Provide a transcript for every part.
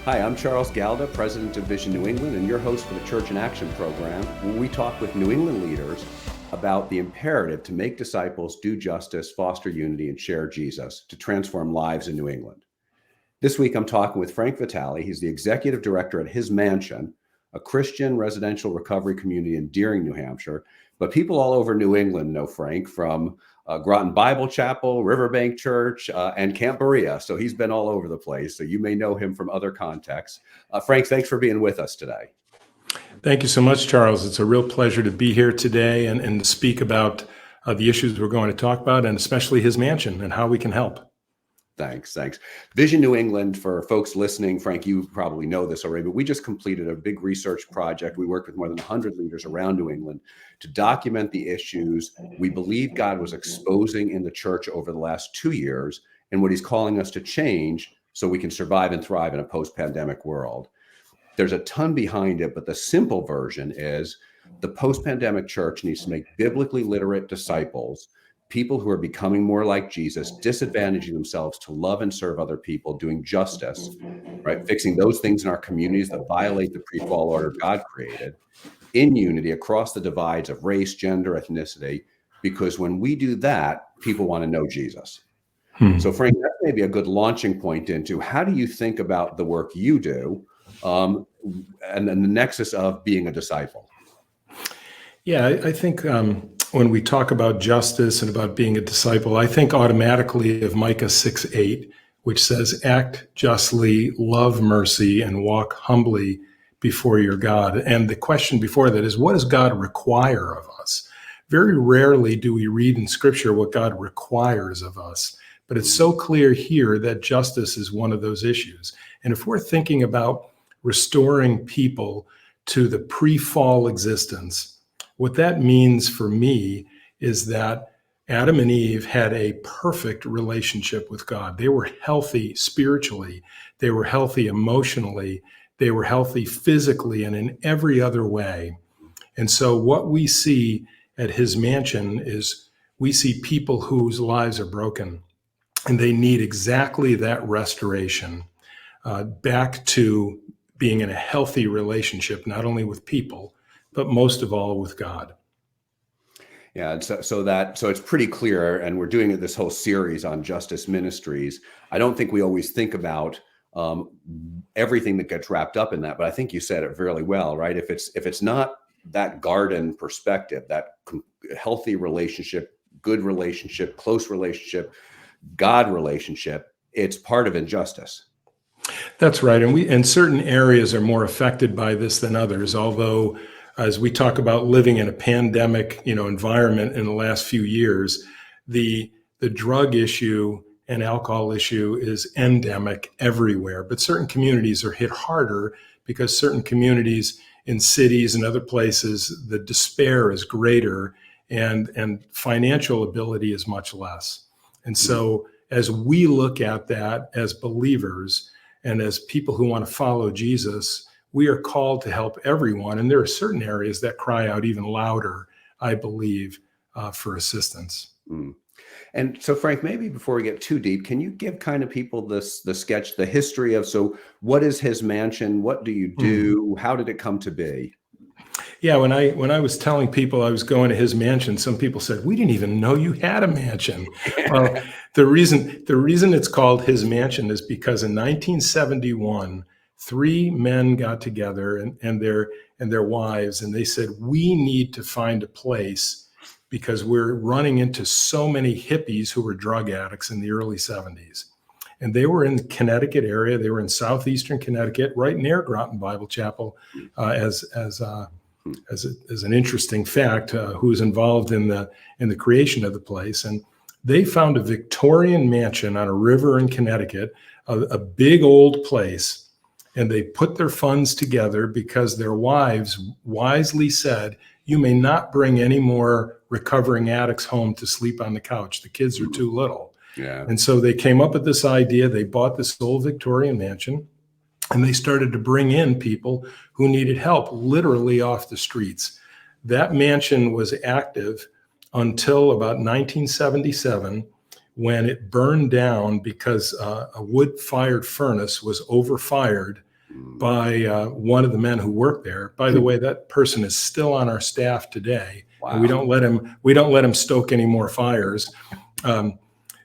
Hi, I'm Charles Galda, President of Vision New England, and your host for the Church in Action program, where we talk with New England leaders about the imperative to make disciples, do justice, foster unity, and share Jesus to transform lives in New England. This week, I'm talking with Frank Vitale. He's the executive director at His Mansion, a Christian residential recovery community in Deering, New Hampshire. But people all over New England know Frank from Groton Bible Chapel, Riverbank Church, and Camp Berea. So he's been all over the place. So you may know him from other contexts. Frank, thanks for being with us today. Thank you so much, Charles. It's a real pleasure to be here today and to speak about the issues we're going to talk about, and especially His Mansion and how we can help. Thanks. Vision New England, for folks listening, Frank, you probably know this already, but we just completed a big research project. We worked with more than 100 leaders around New England to document the issues we believe God was exposing in the church over the last 2 years and what he's calling us to change so we can survive and thrive in a post-pandemic world. There's a ton behind it, but the simple version is the post-pandemic church needs to make biblically literate disciples, people who are becoming more like Jesus, disadvantaging themselves to love and serve other people, doing justice, right? Fixing those things in our communities that violate the pre-fall order God created, in unity across the divides of race, gender, ethnicity, because when we do that, people want to know Jesus. So Frank, that may be a good launching point into how do you think about the work you do and the nexus of being a disciple? Yeah, I think when we talk about justice and about being a disciple, I think automatically of Micah 6:8, which says, "Act justly, love mercy, and walk humbly before your God." And the question before that is, what does God require of us? Very rarely do we read in Scripture what God requires of us, but it's so clear here that justice is one of those issues. And if we're thinking about restoring people to the pre-fall existence, what that means for me is that Adam and Eve had a perfect relationship with God. They were healthy spiritually, they were healthy emotionally, they were healthy physically, and in every other way. And so what we see at His Mansion is we see people whose lives are broken, and they need exactly that restoration back to being in a healthy relationship, not only with people, but most of all with God. Yeah, and so it's pretty clear, and we're doing this whole series on justice ministries. I don't think we always think about everything that gets wrapped up in that, but I think you said it really well, right? If it's not that garden perspective, that healthy relationship, good relationship, close relationship, God relationship, it's part of injustice. That's right. And certain areas are more affected by this than others. Although, as we talk about living in a pandemic, environment in the last few years, the drug issue and alcohol issue is endemic everywhere. But certain communities are hit harder because certain communities in cities and other places, the despair is greater and financial ability is much less. And so as we look at that as believers, and as people who want to follow Jesus, we are called to help everyone. And there are certain areas that cry out even louder, I believe, for assistance. Mm. And so, Frank, maybe before we get too deep, can you give kind of people the sketch, the history of, so what is His Mansion? What do you do? How did it come to be? Yeah, when I was telling people I was going to His Mansion, some people said, "We didn't even know you had a mansion." Well, the reason it's called His Mansion is because in 1971, three men got together and their wives, and they said, "We need to find a place because we're running into so many hippies who were drug addicts in the early 70s." And they were in the Connecticut area. They were in southeastern Connecticut, right near Groton Bible Chapel, as an interesting fact, who was involved in the creation of the place. And they found a Victorian mansion on a river in Connecticut, a big old place. And they put their funds together because their wives wisely said, "You may not bring any more recovering addicts home to sleep on the couch. The kids are too little." Yeah. And so they came up with this idea. They bought this old Victorian mansion, and they started to bring in people who needed help, literally off the streets. That mansion was active until about 1977, when it burned down because a wood-fired furnace was overfired by one of the men who worked there. By the way, that person is still on our staff today, Wow. and we don't let him stoke any more fires.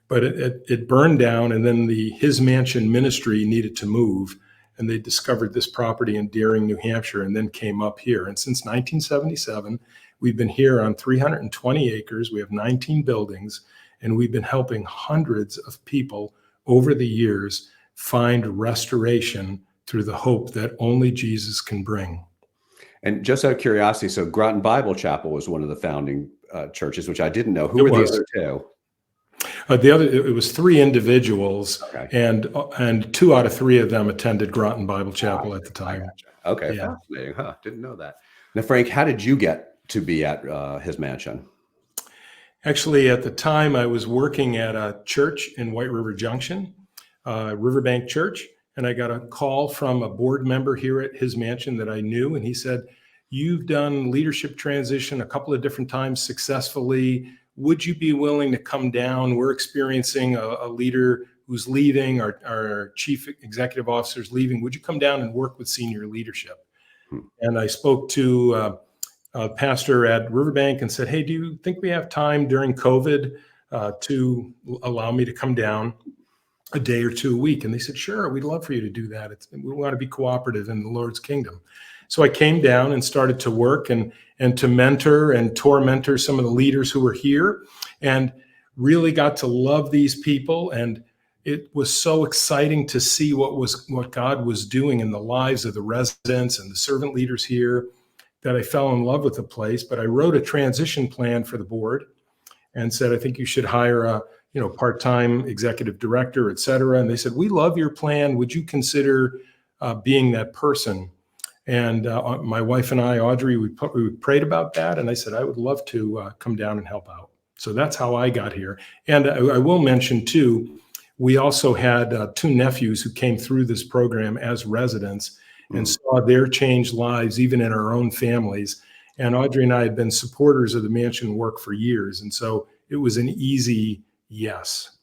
But it burned down, and then his mansion ministry needed to move, and they discovered this property in Deering, New Hampshire, and then came up here. And since 1977, we've been here on 320 acres. We have 19 buildings, and we've been helping hundreds of people over the years find restoration through the hope that only Jesus can bring. And just out of curiosity, so Groton Bible Chapel was one of the founding churches, which I didn't know. Who were the other two? It was three individuals, Okay. and 2 out of 3 of them attended Groton Bible Chapel at the time. Gotcha. Okay, Yeah. fascinating. Didn't know that. Now, Frank, how did you get to be at his mansion? Actually, at the time, I was working at a church in White River Junction, Riverbank Church, and I got a call from a board member here at his mansion that I knew, and he said, "You've done leadership transition a couple of different times successfully. Would you be willing to come down? We're experiencing a leader who's leaving, our chief executive officer's leaving. Would you come down and work with senior leadership?" And I spoke to a pastor at Riverbank and said, "Hey, do you think we have time during COVID to allow me to come down a day or two a week?" And they said, "Sure, we'd love for you to do that. We want to be cooperative in the Lord's kingdom." So I came down and started to work and to mentor and mentor some of the leaders who were here, and really got to love these people. And it was so exciting to see what God was doing in the lives of the residents and the servant leaders here, that I fell in love with the place. But I wrote a transition plan for the board and said, "I think you should hire a part-time executive director, et cetera." And they said, "We love your plan. Would you consider being that person?" And my wife and I, Audrey, we prayed about that. And I said, "I would love to come down and help out." So that's how I got here. And I will mention too, we also had 2 nephews who came through this program as residents and saw their changed lives, even in our own families. And Audrey and I had been supporters of the mansion work for years. And so it was an easy yes.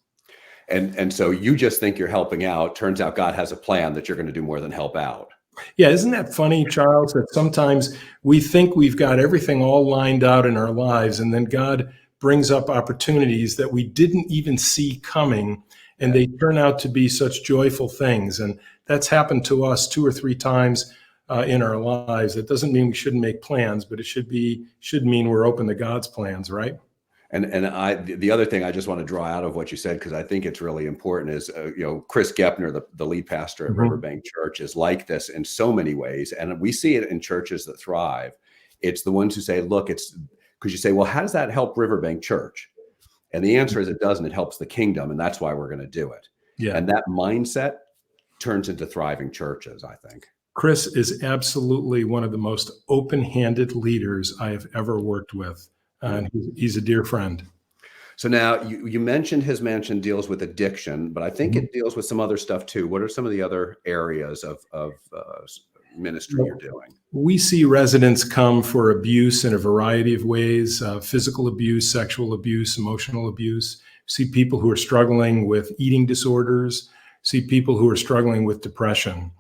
And so you just think you're helping out. Turns out God has a plan that you're going to do more than help out. Yeah, isn't that funny, Charles, that sometimes we think we've got everything all lined out in our lives, and then God brings up opportunities that we didn't even see coming, and they turn out to be such joyful things. And that's happened to us 2 or 3 times in our lives. It doesn't mean we shouldn't make plans, but it should mean we're open to God's plans, right? And the other thing I just want to draw out of what you said, because I think it's really important, is Chris Gepner, the lead pastor at Riverbank Church, is like this in so many ways, and we see it in churches that thrive. It's the ones who say, "Look," it's because you say, "Well, how does that help Riverbank Church?" And the answer is it doesn't. It helps the kingdom, and that's why we're going to do it. Yeah. And that mindset turns into thriving churches, I think. Chris is absolutely one of the most open-handed leaders I have ever worked with. And he's a dear friend. So now you mentioned his mansion deals with addiction, but I think it deals with some other stuff too. What are some of the other areas of ministry you're doing? We see residents come for abuse in a variety of ways: physical abuse, sexual abuse, emotional abuse. See people who are struggling with eating disorders. See people who are struggling with depression.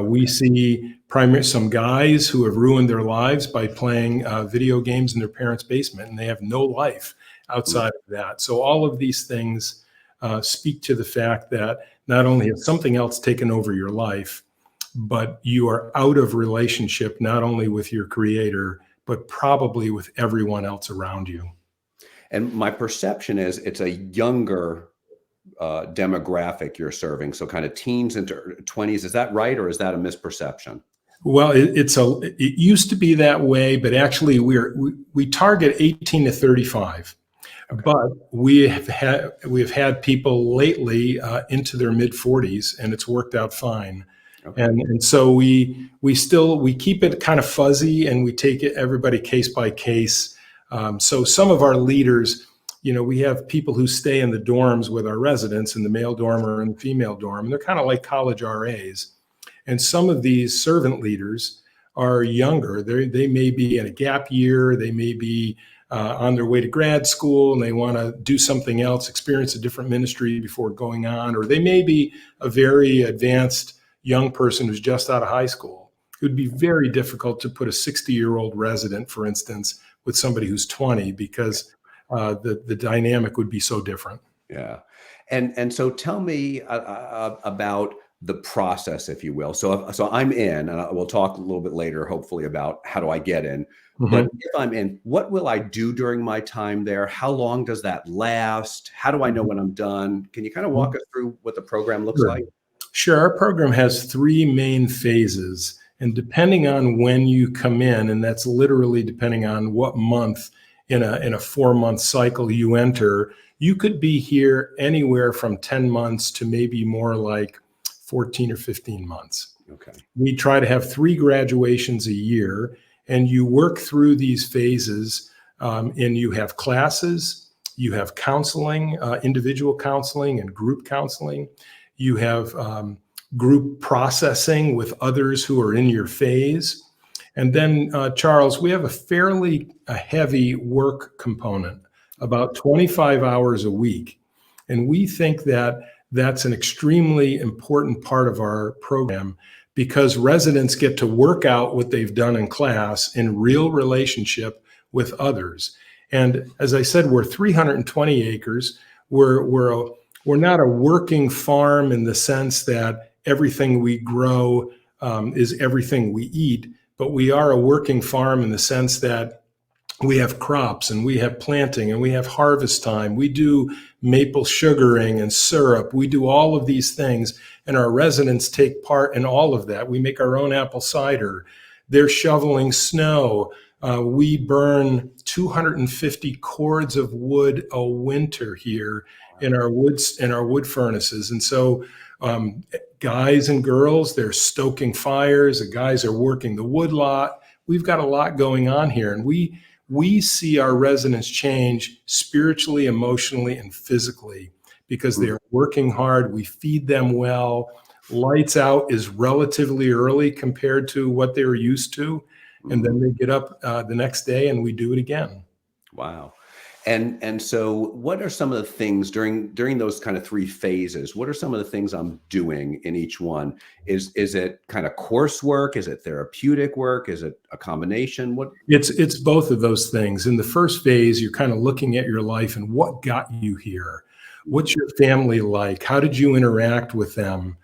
We see some guys who have ruined their lives by playing video games in their parents' basement, and they have no life outside of that. So all of these things speak to the fact that not only has something else taken over your life, but you are out of relationship not only with your Creator, but probably with everyone else around you. And my perception is it's a younger demographic you're serving, so kind of teens into 20s. Is that right, or is that a misperception? Well, it used to be that way, but actually we target 18 to 35. Okay. But we have had people lately into their mid 40s, and it's worked out fine. Okay. And so we keep it kind of fuzzy, and we take everybody case by case. So some of our leaders, we have people who stay in the dorms with our residents, in the male dorm or in the female dorm, and they're kind of like college RAs. And some of these servant leaders are younger. They may be in a gap year. They may be on their way to grad school, and they want to do something else, experience a different ministry before going on. Or they may be a very advanced, young person who's just out of high school. It would be very difficult to put a 60-year-old resident, for instance, with somebody who's 20, because the dynamic would be so different. Yeah. And so tell me about the process, if you will. So I'm in, and we'll talk a little bit later, hopefully, about how do I get in. But if I'm in, what will I do during my time there? How long does that last? How do I know when I'm done? Can you kind of walk us through what the program looks Sure. like? Sure. Our program has three main phases. And depending on when you come in, and that's literally depending on what month in a 4-month cycle you enter, you could be here anywhere from 10 months to maybe more like 14 or 15 months. Okay. We try to have 3 graduations a year, and you work through these phases, and you have classes, you have counseling, individual counseling and group counseling. You have group processing with others who are in your phase. And then, Charles, we have a fairly heavy work component, about 25 hours a week. And we think that that's an extremely important part of our program, because residents get to work out what they've done in class in real relationship with others. And as I said, we're 320 acres. We're not a working farm in the sense that everything we grow is everything we eat, but we are a working farm in the sense that we have crops and we have planting and we have harvest time. We do maple sugaring and syrup. We do all of these things, and our residents take part in all of that. We make our own apple cider. They're shoveling snow. We burn 250 cords of wood a winter here in our wood furnaces. And so guys and girls, they're stoking fires. The guys are working the wood lot. We've got a lot going on here, and we see our residents change spiritually, emotionally, and physically because they're working hard. We feed them well. Lights out is relatively early compared to what they were used to. And then they get up the next day and we do it again. Wow. And so what are some of the things during those kind of 3 phases? What are some of the things I'm doing in each one? Is it kind of coursework? Is it therapeutic work? Is it a combination? What? It's both of those things. In the first phase, you're kind of looking at your life and what got you here. What's your family like? How did you interact with them?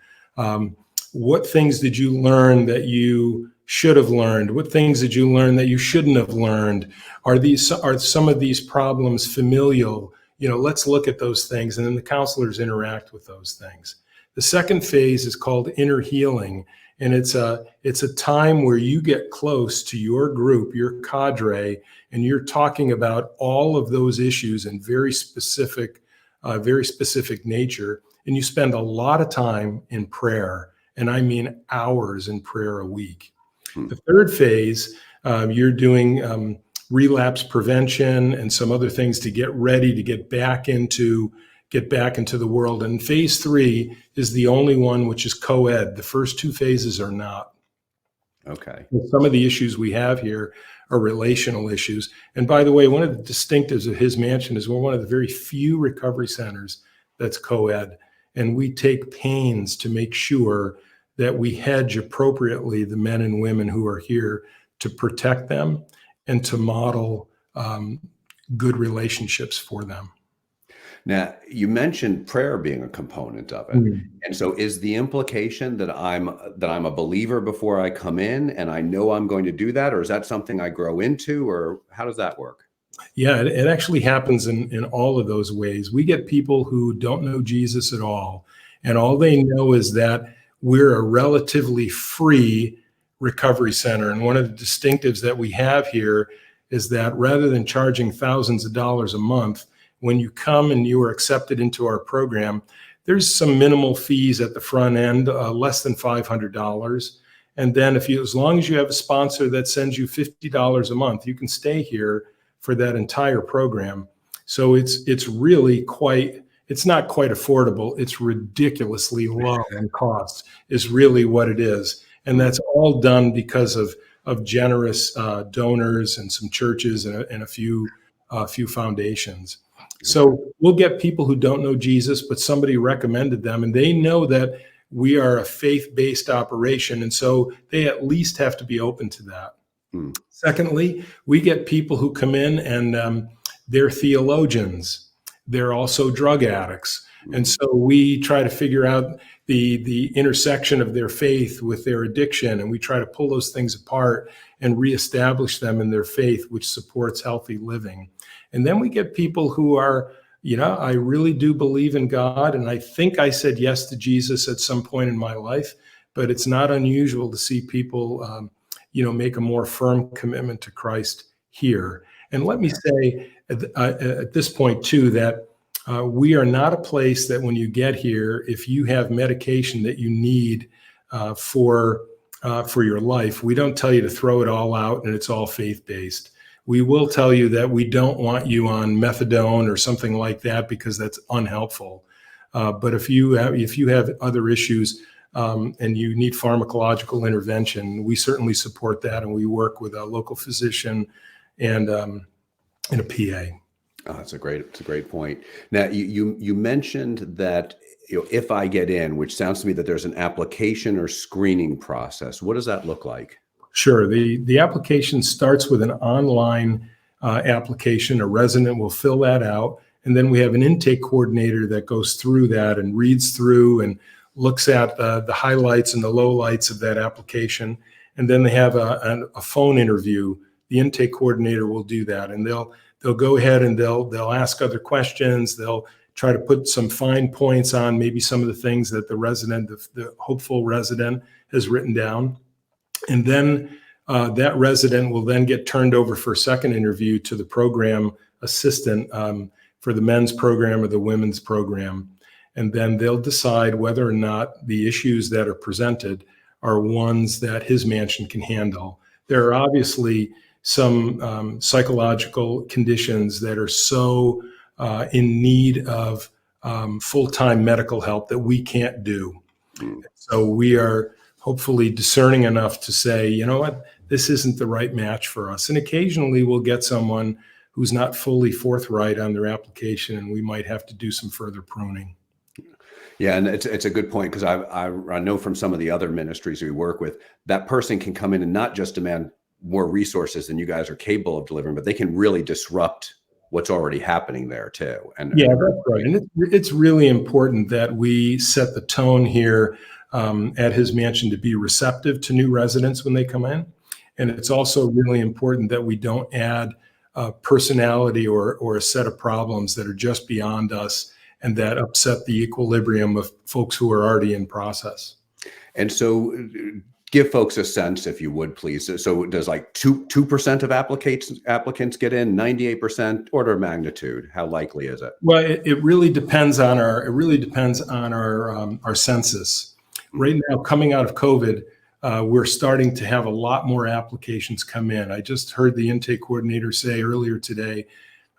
What things did you learn that you should have learned? What things did you learn that you shouldn't have learned? Are some of these problems familial? Let's look at those things. And then the counselors interact with those things. The second phase is called inner healing. And it's a time where you get close to your group, your cadre, and you're talking about all of those issues in very specific nature. And you spend a lot of time in prayer. And I mean hours in prayer a week. The third phase, you're doing relapse prevention and some other things to get ready to get back into the world. And phase 3 is the only one which is co-ed. The first 2 phases are not. Okay. Some of the issues we have here are relational issues. And by the way, one of the distinctives of his mansion is we're one of the very few recovery centers that's co-ed. And we take pains to make sure that we hedge appropriately the men and women who are here to protect them and to model good relationships for them. Now, you mentioned prayer being a component of it. And so is the implication that I'm a believer before I come in and I know I'm going to do that, or is that something I grow into, or how does that work? Yeah, it actually happens in all of those ways. We get people who don't know Jesus at all, and all they know is that we're a relatively free recovery center. And one of the distinctives that we have here is that rather than charging thousands of dollars a month, when you come and you are accepted into our program, there's some minimal fees at the front end, less than $500. And then as long as you have a sponsor that sends you $50 a month, you can stay here for that entire program. So it's really it's not quite affordable. It's ridiculously low in cost is really what it is. And that's all done because of generous donors and some churches and a few foundations. So we'll get people who don't know Jesus, but somebody recommended them, and they know that we are a faith-based operation, and so they at least have to be open to that. Secondly, we get people who come in and they're theologians. They're also drug addicts. And so we try to figure out the intersection of their faith with their addiction, and we try to pull those things apart and reestablish them in their faith, which supports healthy living. And then we get people who are, I really do believe in God, and I think I said yes to Jesus at some point in my life, but it's not unusual to see people make a more firm commitment to Christ here. And let me say at this point too, that we are not a place that when you get here, if you have medication that you need for your life, we don't tell you to throw it all out and it's all faith-based. We will tell you that we don't want you on methadone or something like that because that's unhelpful. But if you have other issues, and you need pharmacological intervention, we certainly support that, and we work with a local physician and a PA. Oh, it's a great point. Now, you mentioned that if I get in, which sounds to me that there's an application or screening process. What does that look like? Sure. The application starts with an online application. A resident will fill that out, and then we have an intake coordinator that goes through that and reads through and looks at the highlights and the lowlights of that application. And then they have a phone interview. The intake coordinator will do that, and they'll go ahead and they'll ask other questions. They'll try to put some fine points on maybe some of the things that the hopeful resident has written down. And then that resident will then get turned over for a second interview to the program assistant for the men's program or the women's program. And then they'll decide whether or not the issues that are presented are ones that his mansion can handle. There are obviously some psychological conditions that are so in need of full-time medical help that we can't do. So we are hopefully discerning enough to say, you know what, this isn't the right match for us. And occasionally we'll get someone who's not fully forthright on their application, and we might have to do some further pruning. Yeah, and it's a good point, because I know from some of the other ministries we work with, that person can come in and not just demand more resources than you guys are capable of delivering, but they can really disrupt what's already happening there too. And yeah, that's right. And it's really important that we set the tone here at his mansion to be receptive to new residents when they come in. And it's also really important that we don't add personality or a set of problems that are just beyond us and that upset the equilibrium of folks who are already in process. And so give folks a sense, if you would, please. So does like 2% of applicants get in, 98%, order of magnitude? How likely is it? Well, it really depends on our census. Right now, coming out of COVID, we're starting to have a lot more applications come in. I just heard the intake coordinator say earlier today,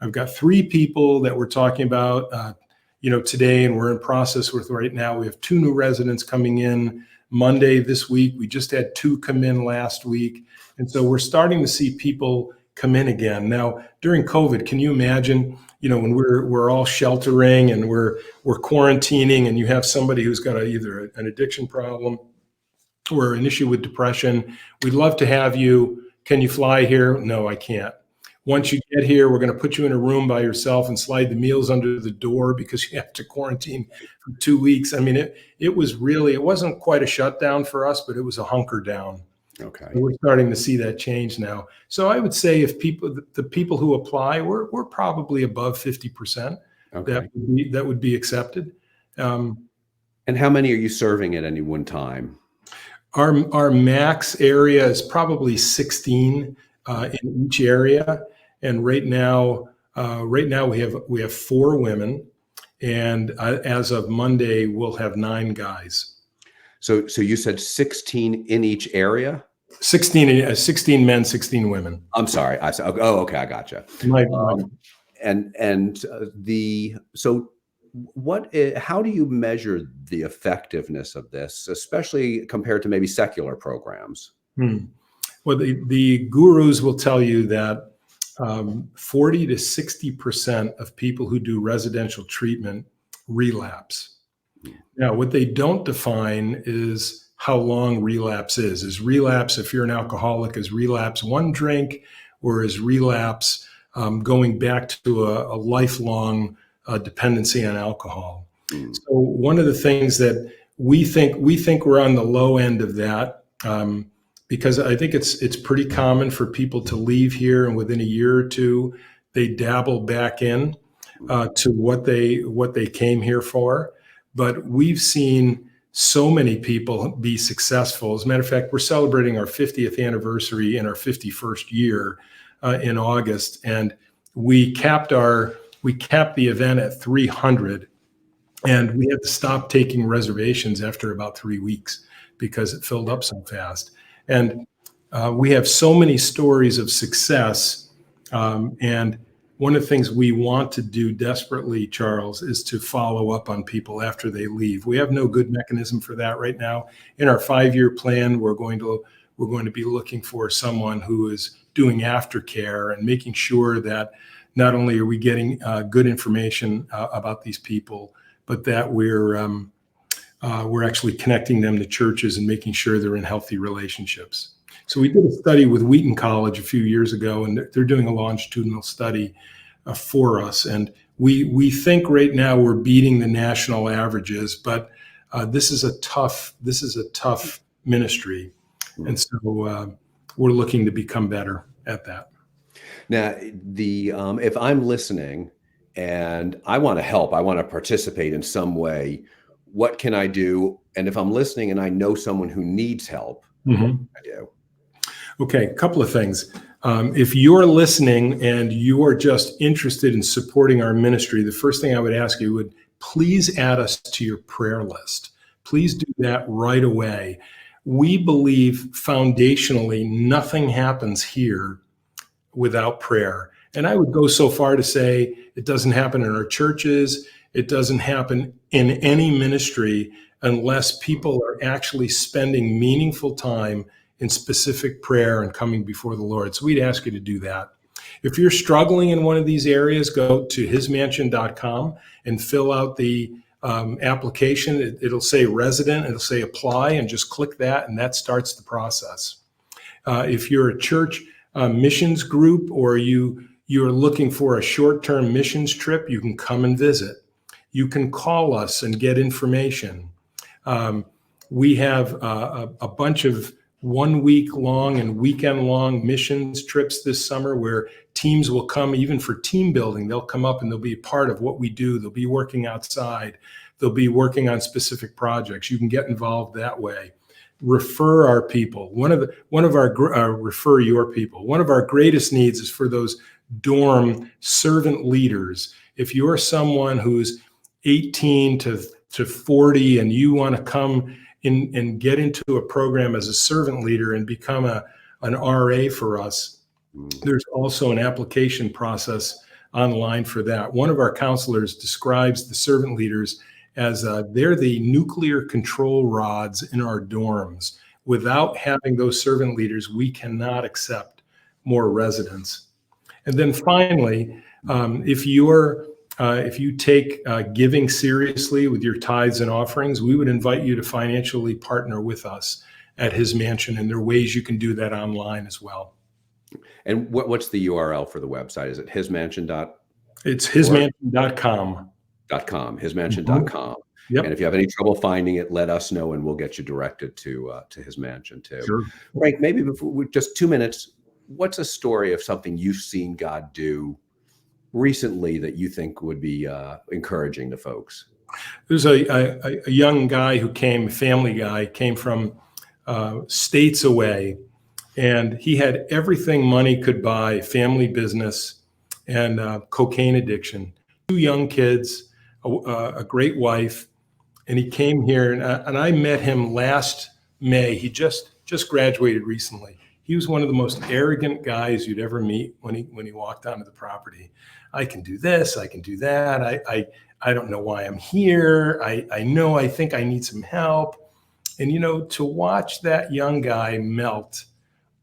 I've got 3 people that we're talking about today, and we're in process with right now. We have 2 new residents coming in Monday this week. We just had 2 come in last week. And so we're starting to see people come in again. Now, during COVID, can you imagine, when we're all sheltering and we're quarantining, and you have somebody who's got either an addiction problem or an issue with depression, we'd love to have you. Can you fly here? No, I can't. Once you get here, we're going to put you in a room by yourself and slide the meals under the door because you have to quarantine for 2 weeks. I mean, it wasn't quite a shutdown for us, but it was a hunker down. Okay. And we're starting to see that change now. So I would say if the people who apply, we're probably above 50%. Okay. That would be accepted. And how many are you serving at any one time? Our max area is probably 16 in each area. And right now we have 4 women, and as of Monday we'll have 9 guys. So you said 16 in each area? 16 men, 16 women. I'm sorry. I said, oh, okay, I gotcha. How do you measure the effectiveness of this, especially compared to maybe secular programs? Well, the gurus will tell you that 40 to 60% of people who do residential treatment relapse. Now, what they don't define is how long relapse is. Is relapse, if you're an alcoholic, is relapse one drink, or is relapse going back to a lifelong dependency on alcohol? Mm. So one of the things that we think we're on the low end of that, because I think it's pretty common for people to leave here and within a year or two they dabble back in to what they came here for. But we've seen so many people be successful. As a matter of fact, we're celebrating our 50th anniversary and our 51st year in August, and we capped the event at 300, and we had to stop taking reservations after about 3 weeks because it filled up so fast. And we have so many stories of success, and one of the things we want to do desperately, Charles, is to follow up on people after they leave. We have no good mechanism for that right now. In our 5-year plan, we're going to be looking for someone who is doing aftercare and making sure that not only are we getting good information about these people, but that we're actually connecting them to churches and making sure they're in healthy relationships. So we did a study with Wheaton College a few years ago, and they're doing a longitudinal study for us. And we think right now we're beating the national averages, but this is a tough ministry, and so we're looking to become better at that. Now, if I'm listening and I want to help, I want to participate in some way, what can I do? And if I'm listening and I know someone who needs help, what can I do? Okay, a couple of things. If you're listening and you are just interested in supporting our ministry, the first thing I would ask you would please add us to your prayer list. Please do that right away. We believe foundationally nothing happens here without prayer. And I would go so far to say it doesn't happen in our churches. It doesn't happen in any ministry unless people are actually spending meaningful time in specific prayer and coming before the Lord. So we'd ask you to do that. If you're struggling in one of these areas, go to hismansion.com and fill out the application. It'll say resident, it'll say apply, and just click that, and that starts the process. If you're a church missions group, or you're looking for a short-term missions trip, you can come and visit. You can call us and get information. We have a bunch of 1 week long and weekend long missions trips this summer where teams will come, even for team building. They'll come up and they'll be a part of what we do. They'll be working outside. They'll be working on specific projects. You can get involved that way. Refer our people. Refer your people. One of our greatest needs is for those dorm servant leaders. If you're someone who's 18 to 40 and you want to come in and get into a program as a servant leader and become an RA for us, there's also an application process online for that. One of our counselors describes the servant leaders as they're the nuclear control rods in our dorms. Without having those servant leaders, we cannot accept more residents. And then finally, if you take giving seriously with your tithes and offerings, we would invite you to financially partner with us at His Mansion, and there are ways you can do that online as well. And what's the URL for the website? Is it hismansion.com? It's hismansion.com. Hismansion.com. Yep. And if you have any trouble finding it, let us know and we'll get you directed to His Mansion too. Sure. Frank, maybe before just 2 minutes, what's a story of something you've seen God do recently that you think would be encouraging to folks? There's a young guy who came, family guy, came from states away, and he had everything money could buy, family business and cocaine addiction, 2 young kids, a great wife, and he came here, and I met him last May. He just graduated recently. He was one of the most arrogant guys you'd ever meet when he walked onto the property. I can do this, I can do that. I don't know why I'm here. I think I need some help. And to watch that young guy melt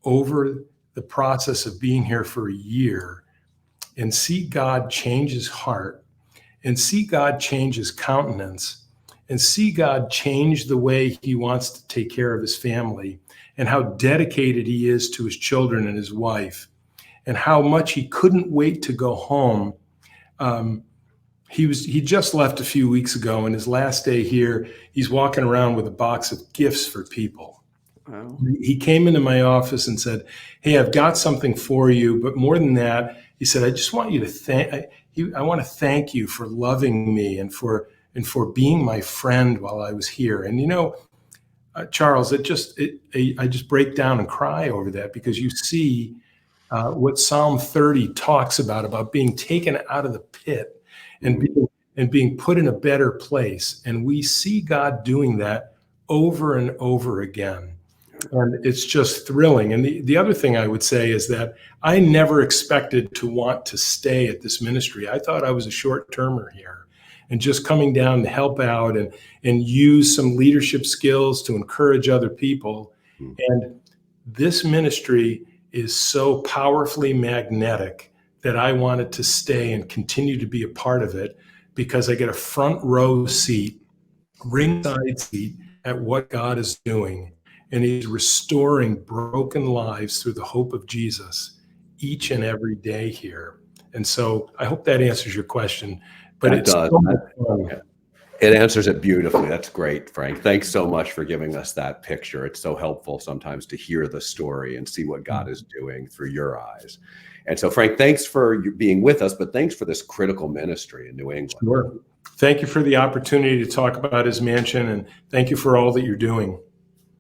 over the process of being here for a year and see God change his heart and see God change his countenance and see God change the way he wants to take care of his family, and how dedicated he is to his children and his wife, and how much he couldn't wait to go home. He just left a few weeks ago, and his last day here, he's walking around with a box of gifts for people. Wow. He came into my office and said, "Hey, I've got something for you, but more than that," he said, "I just want you to I want to thank you for loving me and for being my friend while I was here." And Charles, I just break down and cry over that, because you see what Psalm 30 talks about being taken out of the pit and being put in a better place. And we see God doing that over and over again. And it's just thrilling. And the other thing I would say is that I never expected to want to stay at this ministry. I thought I was a short-termer here, and just coming down to help out and use some leadership skills to encourage other people. And this ministry is so powerfully magnetic that I wanted to stay and continue to be a part of it, because I get a front row seat, ringside seat at what God is doing. And he's restoring broken lives through the hope of Jesus each and every day here. And so I hope that answers your question. But It does. so much fun. It answers it beautifully. That's great, Frank. Thanks so much for giving us that picture. It's so helpful sometimes to hear the story and see what God is doing through your eyes. And so, Frank, thanks for being with us, but thanks for this critical ministry in New England. Sure. Thank you for the opportunity to talk about his mansion, and thank you for all that you're doing.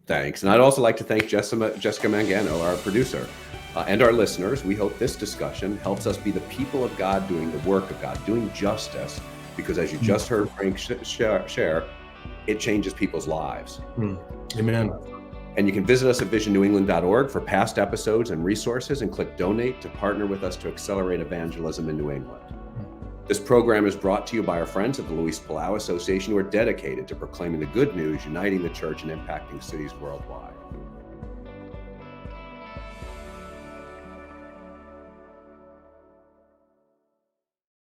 Thanks. And I'd also like to thank Jessica Mangano, our producer, and our listeners. We hope this discussion helps us be the people of God doing the work of God, doing justice, because as you just heard Frank share, it changes people's lives. Amen. And you can visit us at visionnewengland.org for past episodes and resources, and click donate to partner with us to accelerate evangelism in New England. This program is brought to you by our friends at the Luis Palau Association, who are dedicated to proclaiming the good news, uniting the church, and impacting cities worldwide.